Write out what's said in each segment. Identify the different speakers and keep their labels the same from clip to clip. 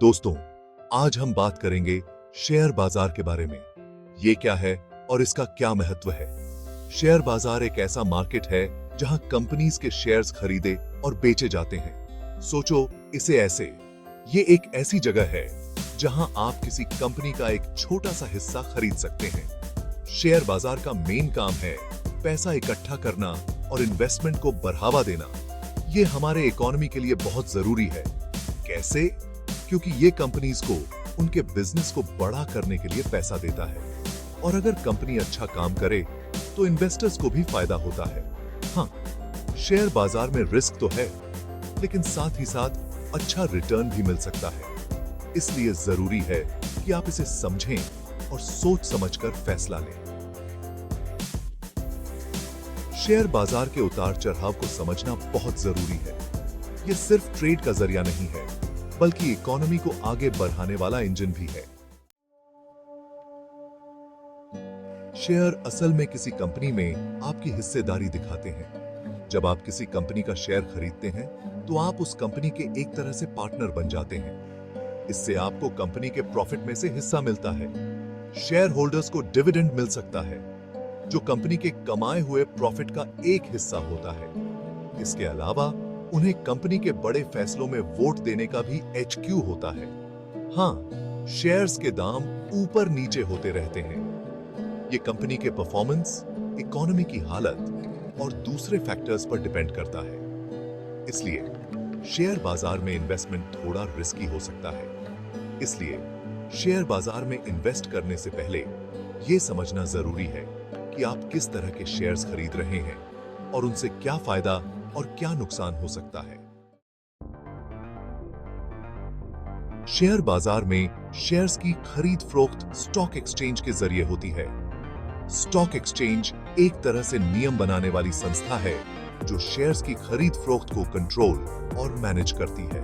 Speaker 1: दोस्तों, आज हम बात करेंगे शेयर बाजार के बारे में। ये क्या है और इसका क्या महत्व है। शेयर बाजार एक ऐसा मार्केट है जहां कंपनीज के शेयर्स खरीदे और बेचे जाते हैं। सोचो इसे ऐसे, ये एक ऐसी जगह है जहां आप किसी कंपनी का एक छोटा सा हिस्सा खरीद सकते हैं। शेयर बाजार का मेन काम है पैसा इकट्ठा करना और इन्वेस्टमेंट को बढ़ावा देना। ये हमारे इकोनॉमी के लिए बहुत जरूरी है। कैसे? क्योंकि ये कंपनीज को उनके बिजनेस को बड़ा करने के लिए पैसा देता है, और अगर कंपनी अच्छा काम करे तो इन्वेस्टर्स को भी फायदा होता है। हाँ, शेयर बाजार में रिस्क तो है, लेकिन साथ ही साथ अच्छा रिटर्न भी मिल सकता है। इसलिए जरूरी है कि आप इसे समझें और सोच समझकर फैसला लें। शेयर बाजार के उतार चढ़ाव को समझना बहुत जरूरी है। यह सिर्फ ट्रेड का जरिया नहीं है, बल्कि इकोनॉमी को आगे बढ़ाने वाला इंजन भी है। शेयर असल में किसी कंपनी में आपकी हिस्सेदारी दिखाते हैं। जब आप किसी कंपनी का शेयर खरीदते हैं, तो आप उस कंपनी के एक तरह से पार्टनर बन जाते हैं। इससे आपको कंपनी के प्रॉफिट में से हिस्सा मिलता है। शेयर होल्डर्स को डिविडेंड मिल सकता है, जो कंपनी के कमाए हुए प्रॉफिट का एक हिस्सा होता है। इसके अलावा उन्हें कंपनी के बड़े फैसलों में वोट देने का भी HQ होता है। हाँ, शेयर्स के दाम ऊपर नीचे होते रहते हैं। ये कंपनी के परफॉर्मेंस, इकोनॉमी की हालत और दूसरे फैक्टर्स पर डिपेंड करता है। इसलिए शेयर बाजार में इन्वेस्टमेंट थोड़ा रिस्की हो सकता है। इसलिए शेयर बाजार में इन्वेस्ट करने से पहले यह समझना जरूरी है कि आप किस तरह के शेयर्स खरीद रहे हैं और उनसे क्या फायदा और क्या नुकसान हो सकता है। शेयर बाजार में शेयर्स की खरीद फरोख्त स्टॉक एक्सचेंज के जरिए होती है। स्टॉक एक्सचेंज एक तरह से नियम बनाने वाली संस्था है जो शेयर्स की खरीद फरोख्त को कंट्रोल और मैनेज करती है।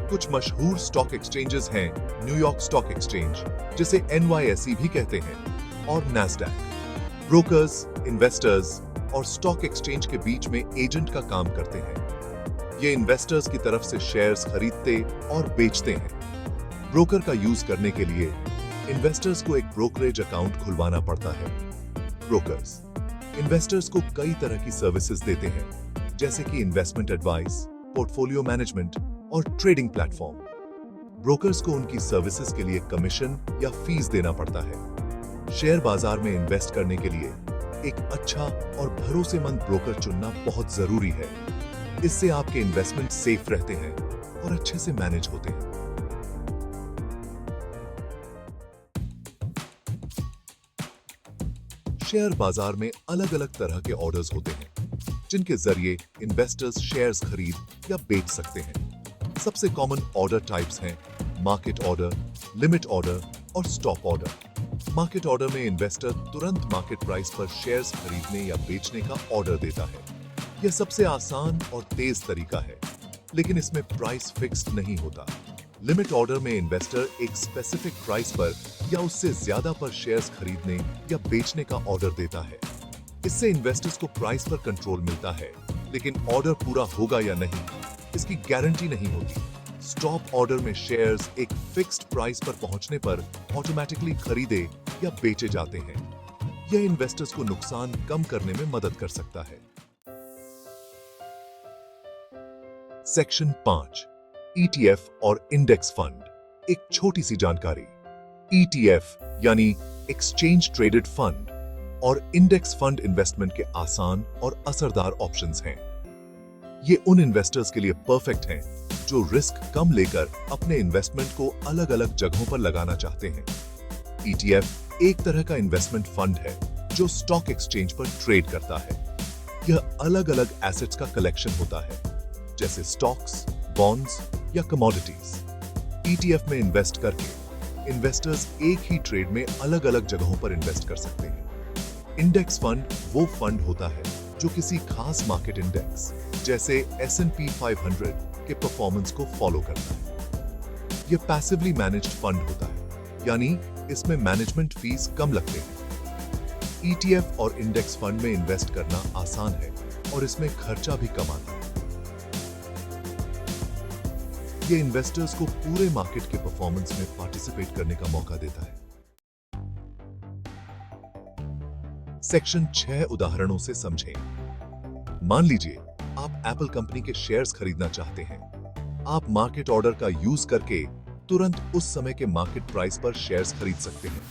Speaker 1: कुछ मशहूर स्टॉक एक्सचेंजेस हैं न्यूयॉर्क स्टॉक एक्सचेंज, जिसे NYSE भी कहते हैं, और नैस्डैक। ब्रोकर्स, इन्वेस्टर्स और स्टॉक एक्सचेंज के बीच में एजेंट का काम करते हैं। ये इन्वेस्टर्स की तरफ से शेयर्स खरीदते और बेचते हैं। ब्रोकर का यूज करने के लिए इन्वेस्टर्स को एक ब्रोकरेज अकाउंट खुलवाना पड़ता है। ब्रोकर्स इन्वेस्टर्स को कई तरह की सर्विसेज देते हैं, जैसे कि इन्वेस्टमेंट एडवाइस, पोर्टफोलियो मैनेजमेंट और ट्रेडिंग प्लेटफॉर्म। ब्रोकर्स को उनकी सर्विसेज के लिए कमीशन या फीस देना पड़ता है। शेयर बाजार में इन्वेस्ट करने के लिए एक अच्छा और भरोसेमंद ब्रोकर चुनना बहुत जरूरी है। इससे आपके इन्वेस्टमेंट सेफ रहते हैं और अच्छे से मैनेज होते हैं। शेयर बाजार में अलग अलग तरह के ऑर्डर्स होते हैं, जिनके जरिए इन्वेस्टर्स शेयर्स खरीद या बेच सकते हैं। सबसे कॉमन ऑर्डर टाइप्स हैं मार्केट ऑर्डर, लिमिट ऑर्डर और स्टॉप ऑर्डर। मार्केट ऑर्डर में इन्वेस्टर तुरंत मार्केट प्राइस पर शेयर्स खरीदने या बेचने का ऑर्डर देता है। यह सबसे आसान और तेज तरीका है, लेकिन इसमें प्राइस फिक्स्ड नहीं होता। लिमिट ऑर्डर में इन्वेस्टर एक स्पेसिफिक प्राइस पर या उससे ज्यादा पर शेयर्स खरीदने या बेचने का ऑर्डर देता है। इससे इन्वेस्टर्स को प्राइस पर कंट्रोल मिलता है, लेकिन ऑर्डर पूरा होगा या नहीं, इसकी गारंटी नहीं होती। स्टॉप ऑर्डर में शेयर्स एक फिक्स्ड प्राइस पर पहुंचने पर ऑटोमेटिकली खरीदे या बेचे जाते हैं। यह इन्वेस्टर्स को नुकसान कम करने में मदद कर सकता है। सेक्शन 5, ETF और इंडेक्स फंड। एक छोटी सी जानकारी। ETF यानी एक्सचेंज ट्रेडेड फंड और इंडेक्स फंड इन्वेस्टमेंट के आसान और असरदार ऑप्शंस हैं। ये उन इन्वेस्टर्स के लिए परफेक्ट हैं जो रिस्क कम लेकर अपने इन्वेस्टमेंट को अलग अलग जगहों पर लगाना चाहते हैं। ETF एक तरह का इन्वेस्टमेंट फंड है जो स्टॉक एक्सचेंज पर ट्रेड करता है। यह अलग अलग एसेट्स का कलेक्शन होता है, जैसे स्टॉक्स, बॉन्ड्स या कमोडिटीज। ETF में इन्वेस्ट करके इन्वेस्टर्स एक ही ट्रेड में अलग अलग जगहों पर इन्वेस्ट कर सकते हैं। इंडेक्स फंड वो फंड होता है जो किसी खास मार्केट इंडेक्स जैसे S&P 500 के परफॉर्मेंस को फॉलो करता है। यह पैसिवली मैनेज्ड फंड होता है, यानी इसमें मैनेजमेंट फीस कम लगते हैं। ETF और इंडेक्स फंड में इन्वेस्ट करना आसान है और इसमें खर्चा भी कम आता है। ये इन्वेस्टर्स को पूरे मार्केट के परफॉर्मेंस में पार्टिसिपेट करने का मौका देता है। सेक्शन 6 उदाहरणों से समझें। मान लीजिए आप एप्पल कंपनी के शेयर्स खरीदना चाहते हैं। आप मार्केट ऑर्डर का यूज करके तुरंत उस समय के मार्केट प्राइस पर शेयर्स खरीद सकते हैं।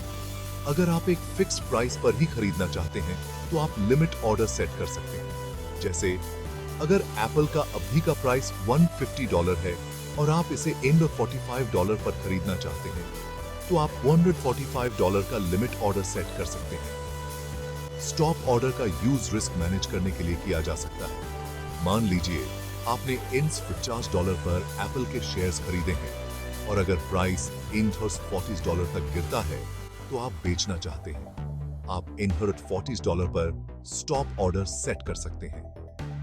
Speaker 1: अगर आप एक फिक्स प्राइस पर ही खरीदना चाहते हैं तो आप लिमिट ऑर्डर सेट कर सकते हैं। जैसे अगर एप्पल का अभी का प्राइस $150 है और आप इसे $145 पर खरीदना चाहते हैं तो आप $145 का लिमिट ऑर्डर सेट कर सकते हैं। स्टॉप ऑर्डर का यूज रिस्क मैनेज करने के लिए किया जा सकता है। मान लीजिए आपने $50 पर एप्पल के शेयर्स खरीदे हैं और अगर प्राइस $40 तक गिरता है तो आप बेचना चाहते हैं। आप $40 पर स्टॉप ऑर्डर सेट कर सकते हैं।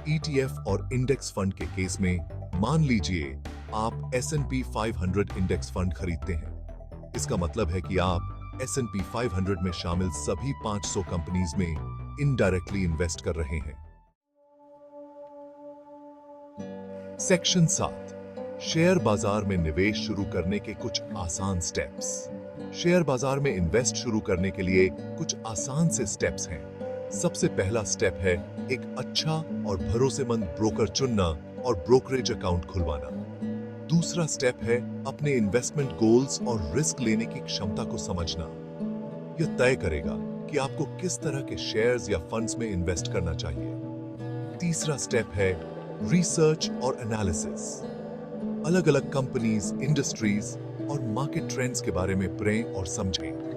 Speaker 1: ETF और इंडेक्स फंड के केस में मान लीजिए आप S&P 500 इंडेक्स फंड खरीदते हैं। इसका मतलब है कि आप S&P 500 में शामिल सभी 500 कंपनीज में इनडायरेक्टली इन्वेस्ट कर रहे हैं। सेक्शन 7 शेयर बाजार में निवेश शुरू करने के कुछ आसान स्टेप्स। शेयर बाजार में इन्वेस्ट शुरू करने के लिए कुछ आसान से स्टेप्स हैं। सबसे पहला स्टेप है एक अच्छा और भरोसेमंद ब्रोकर चुनना और ब्रोकरेज अकाउंट खुलवाना। दूसरा स्टेप है अपने इन्वेस्टमेंट गोल्स और रिस्क लेने की क्षमता को समझना। यह तय करेगा कि आपको किस तरह के शेयर्स या फंड्स में इन्वेस्ट करना चाहिए। तीसरा स्टेप है रिसर्च और एनालिसिस। अलग अलग कंपनीज, इंडस्ट्रीज और मार्केट ट्रेंड्स के बारे में पढ़ें और समझें।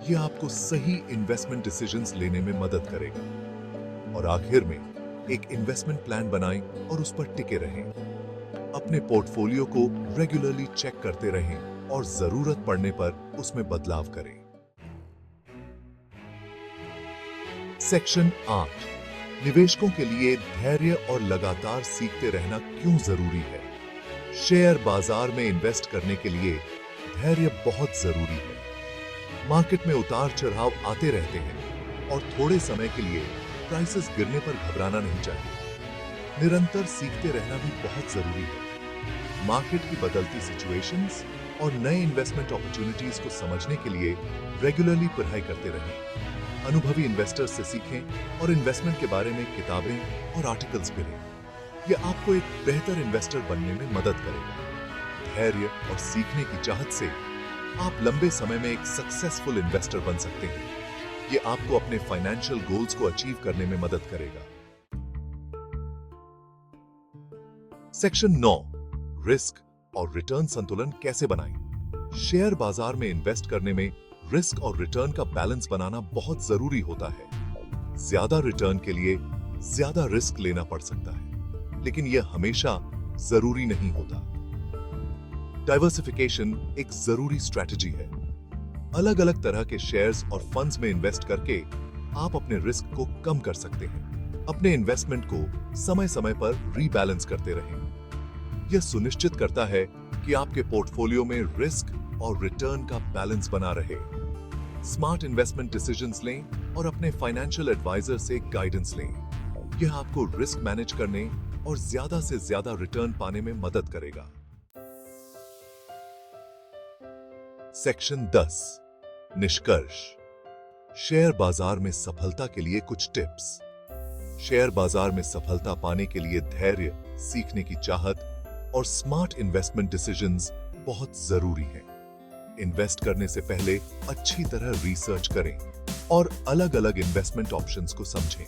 Speaker 1: यह आपको सही इन्वेस्टमेंट डिसीजंस लेने में मदद करेगा। और आखिर में एक इन्वेस्टमेंट प्लान बनाएं और उस पर टिके रहें। अपने पोर्टफोलियो को रेगुलरली चेक करते रहें और जरूरत पड़ने पर उसमें बदलाव करें। सेक्शन 8 निवेशकों के लिए धैर्य और लगातार सीखते रहना क्यों जरूरी है। शेयर बाजार में इन्वेस्ट करने के लिए धैर्य बहुत जरूरी है। मार्केट में उतार चढ़ाव आते रहते हैं और थोड़े समय के लिए प्राइसेस गिरने पर घबराना नहीं चाहिए। निरंतर सीखते रहना भी बहुत जरूरी है। मार्केट की बदलती सिचुएशंस और नए इन्वेस्टमेंट अपॉर्चुनिटीज को समझने के लिए रेगुलरली पढ़ाई करते रहें। अनुभवी इन्वेस्टर्स से सीखें और इन्वेस्टमेंट के बारे में किताबें और आर्टिकल्स पढ़ें। यह आपको एक बेहतर इन्वेस्टर बनने में मदद करेगा। धैर्य और सीखने की चाहत से आप लंबे समय में एक सक्सेसफुल इन्वेस्टर बन सकते हैं। यह आपको अपने फाइनेंशियल गोल्स को अचीव करने में मदद करेगा। सेक्शन 9 रिस्क और रिटर्न संतुलन कैसे बनाएं। शेयर बाजार में इन्वेस्ट करने में रिस्क और रिटर्न का बैलेंस बनाना बहुत जरूरी होता है। ज्यादा रिटर्न के लिए ज्यादा रिस्क लेना पड़ सकता है, लेकिन यह हमेशा जरूरी नहीं होता। डाइवर्सिफिकेशन एक जरूरी स्ट्रैटेजी है। अलग अलग तरह के शेयर्स और फंड्स में इन्वेस्ट करके आप अपने रिस्क को कम कर सकते हैं। अपने इन्वेस्टमेंट को समय समय पर रीबैलेंस करते रहें। यह सुनिश्चित करता है कि आपके पोर्टफोलियो में रिस्क और रिटर्न का बैलेंस बना रहे। स्मार्ट इन्वेस्टमेंट डिसीजंस लें और अपने फाइनेंशियल एडवाइजर से गाइडेंस लें। यह आपको रिस्क मैनेज करने और ज्यादा से ज्यादा रिटर्न पाने में मदद करेगा। सेक्शन 10 निष्कर्ष। शेयर बाजार में सफलता के लिए कुछ टिप्स। शेयर बाजार में सफलता पाने के लिए धैर्य, सीखने की चाहत और स्मार्ट इन्वेस्टमेंट डिसीजंस बहुत जरूरी हैं। इन्वेस्ट करने से पहले अच्छी तरह रिसर्च करें और अलग अलग इन्वेस्टमेंट ऑप्शंस को समझें।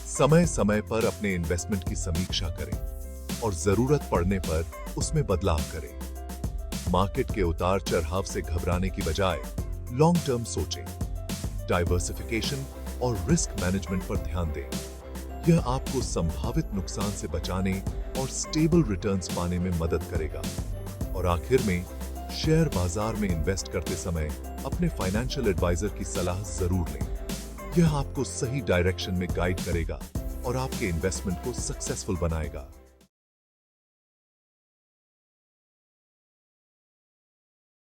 Speaker 1: समय समय पर अपने इन्वेस्टमेंट की समीक्षा करें और जरूरत पड़ने पर उसमें बदलाव करें। मार्केट के उतार चढ़ाव से घबराने की बजाय लॉन्ग टर्म सोचें। डाइवर्सिफिकेशन और रिस्क मैनेजमेंट पर ध्यान दें। यह आपको संभावित नुकसान से बचाने और स्टेबल रिटर्न्स पाने में मदद करेगा। और आखिर में शेयर बाजार में इन्वेस्ट करते समय अपने फाइनेंशियल एडवाइजर की सलाह जरूर लें। यह आपको सही डायरेक्शन में गाइड करेगा और आपके इन्वेस्टमेंट को सक्सेसफुल बनाएगा।